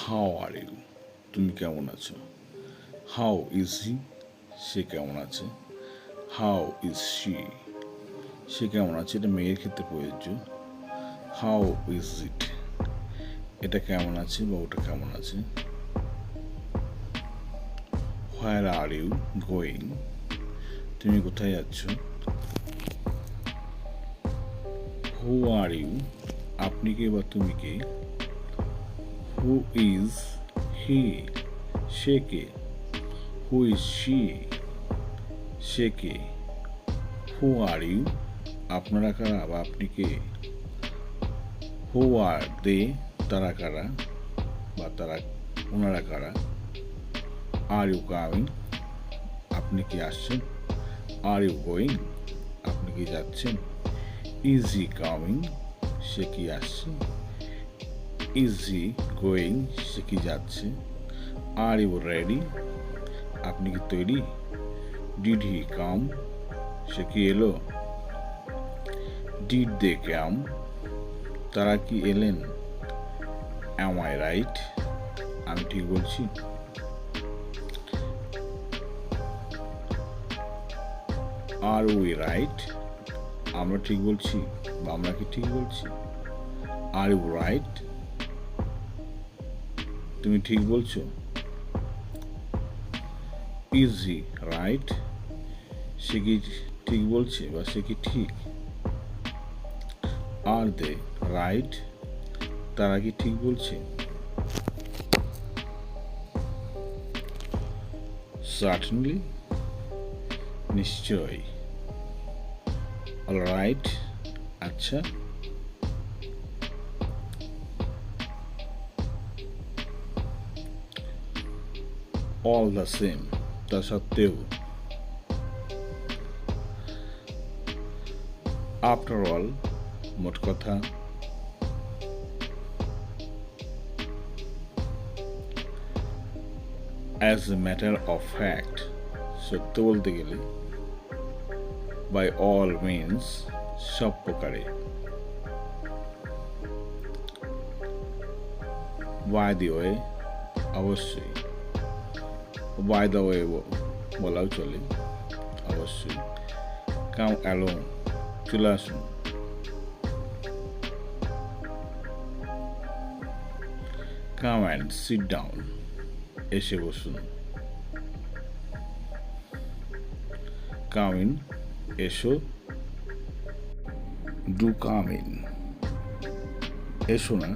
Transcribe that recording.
How are you, তুমি কেমন আছো। হাউ ইজ হি, সে কেমন আছে। হাউ ইজ শি, সে কেমন আছে। এটা মেয়ের ক্ষেত্রে প্রযোজ্য। হাউ ইজ ইট, এটা কেমন আছে বা ওটা কেমন আছে। হোয়ার আর ইউ গোয়িং, তুমি কোথায় যাচ্ছ। হু আর ইউ, আপনি কে বা তুমি কে। হু ইজ হি, সে কে। হু ইজ শি, সে কে। হু আর ইউ, আপনারা কারা বা আপনি কে। হু আর দে, তারা কারা বা ওনারা কারা। আর ইউ কামিং, আপনি কি আসছেন। আর ইউ গোয়িং, আপনি কি যাচ্ছেন। ইজ হি কামিং, সে কি আসছে। ইজ হি গোয়িং, সে কি যাচ্ছে। আর ইউ রেডি, আপনি কি তৈরি। ডিড হি কাম, সে কি এলো। ডিড দে কাম, তারা কি এলেন। অ্যাম আই রাইট, আমি ঠিক বলছি। আর উই রাইট, আমরা ঠিক বলছি বা আমরা কি ঠিক বলছি। আর ইউ রাইট, তুমি ঠিক বলছো। ইজ হি রাইট, সে কি ঠিক বলছে বা সে কি ঠিক। আর দে রাইট, তারা কি ঠিক বলছে। সার্টেনলি, নিশ্চয়ই। অলরাইট, আচ্ছা। অল দ্য সেম, তা সত্ত্বেও। আফটার অল, মোট কথা। As a matter of fact, সত্য বলতে গেলে। বাই অল মিনস, সব প্রকারে। বাই দি ওয়ে, অবশ্যই। বাই দ্য ওয়ে বলাও চলে, অবশ্যই। কাম অ্যালোং, চলে আসুন। কাম অ্যান্ড সিট ডাউন, এসে বসুন। কাম ইন, এসো। ডু কাম ইন, এসো না।